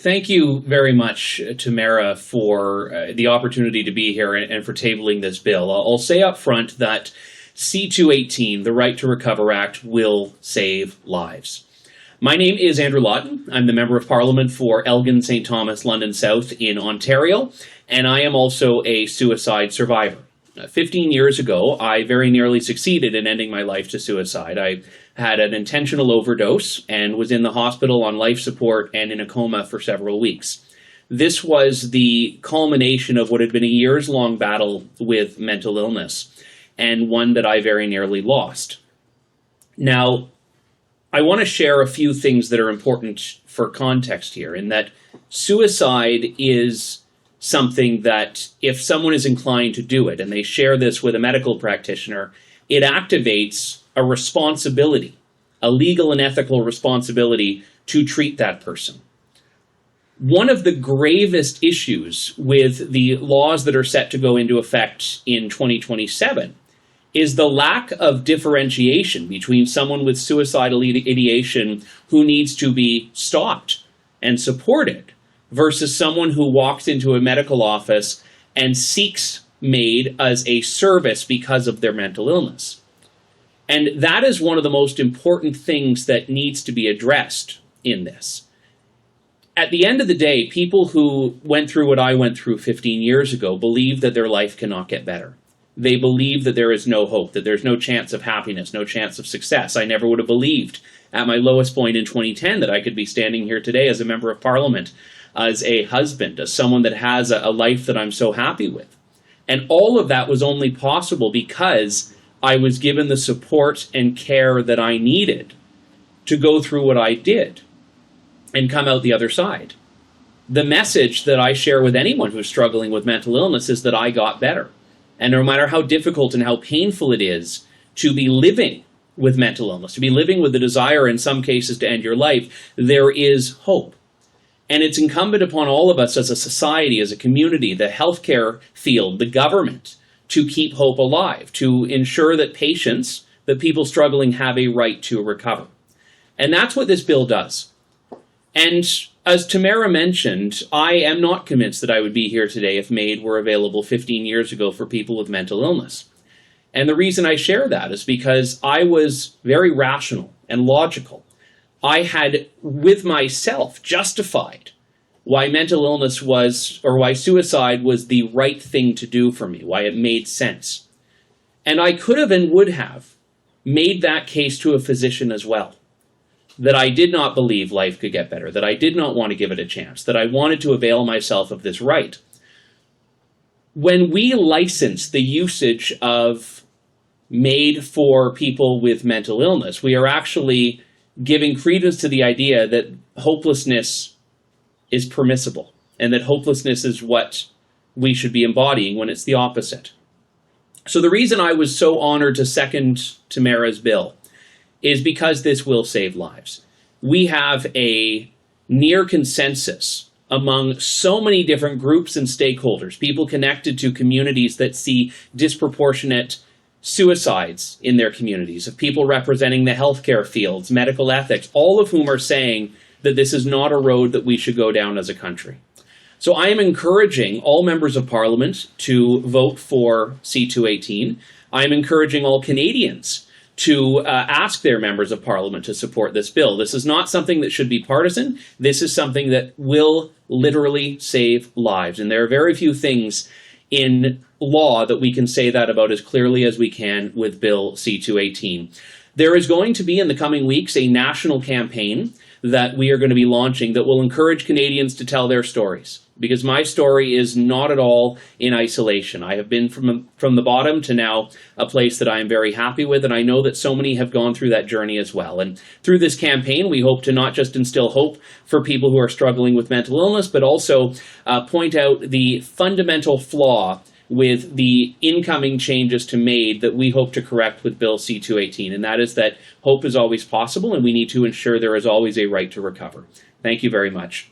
Thank you very much, Tamara, for the opportunity to be here and for tabling this bill. I'll say up front that C-218, the Right to Recover Act, will save lives. My name is Andrew Lawton. I'm the Member of Parliament for Elgin, St. Thomas, London South in Ontario, and I am also a suicide survivor. 15 years ago, I very nearly succeeded in ending my life to suicide. I had an intentional overdose and was in the hospital on life support and in a coma for several weeks. This was the culmination of what had been a years-long battle with mental illness, and one that I very nearly lost. Now, I want to share a few things that are important for context here, in that suicide is something that if someone is inclined to do it, and they share this with a medical practitioner, it activates a responsibility, a legal and ethical responsibility to treat that person. One of the gravest issues with the laws that are set to go into effect in 2027 is the lack of differentiation between someone with suicidal ideation who needs to be stopped and supported versus someone who walks into a medical office and seeks MAID as a service because of their mental illness. And that is one of the most important things that needs to be addressed in this. At the end of the day, people who went through what I went through 15 years ago believe that their life cannot get better. They believe that there is no hope, that there's no chance of happiness, no chance of success. I never would have believed at my lowest point in 2010 that I could be standing here today as a member of Parliament, as a husband, as someone that has a life that I'm so happy with. And all of that was only possible because I was given the support and care that I needed to go through what I did and come out the other side. The message that I share with anyone who's struggling with mental illness is that I got better. And no matter how difficult and how painful it is to be living with mental illness, to be living with the desire in some cases to end your life, there is hope. And it's incumbent upon all of us as a society, as a community, the healthcare field, the government, to keep hope alive, to ensure that patients, that people struggling have a right to recover. And that's what this bill does. And as Tamara mentioned, I am not convinced that I would be here today if MAID were available 15 years ago for people with mental illness. And the reason I share that is because I was very rational and logical. I had, with myself, justified why mental illness was, or why suicide was the right thing to do for me, why it made sense. And I could have and would have made that case to a physician as well, that I did not believe life could get better, that I did not want to give it a chance, that I wanted to avail myself of this right. When we license the usage of MAID for people with mental illness, we are actually giving credence to the idea that hopelessness is permissible and that hopelessness is what we should be embodying when it's the opposite. So the reason I was so honored to second Tamara's bill is because this will save lives. We have a near consensus among so many different groups and stakeholders, people connected to communities that see disproportionate suicides in their communities, of people representing the healthcare fields, medical ethics, all of whom are saying that this is not a road that we should go down as a country. So I am encouraging all members of Parliament to vote for C-218. I am encouraging all Canadians to ask their members of Parliament to support this bill. This is not something that should be partisan. This is something that will literally save lives. And there are very few things in law that we can say that about as clearly as we can with Bill C-218. There is going to be in the coming weeks a national campaign that we are going to be launching that will encourage Canadians to tell their stories, because my story is not at all in isolation. I have been from the bottom to now a place that I am very happy with, and I know that so many have gone through that journey as well. And through this campaign, we hope to not just instill hope for people who are struggling with mental illness, but also point out the fundamental flaw with the incoming changes to MAID that we hope to correct with Bill C-218, and that is that hope is always possible, and we need to ensure there is always a right to recover. Thank you very much.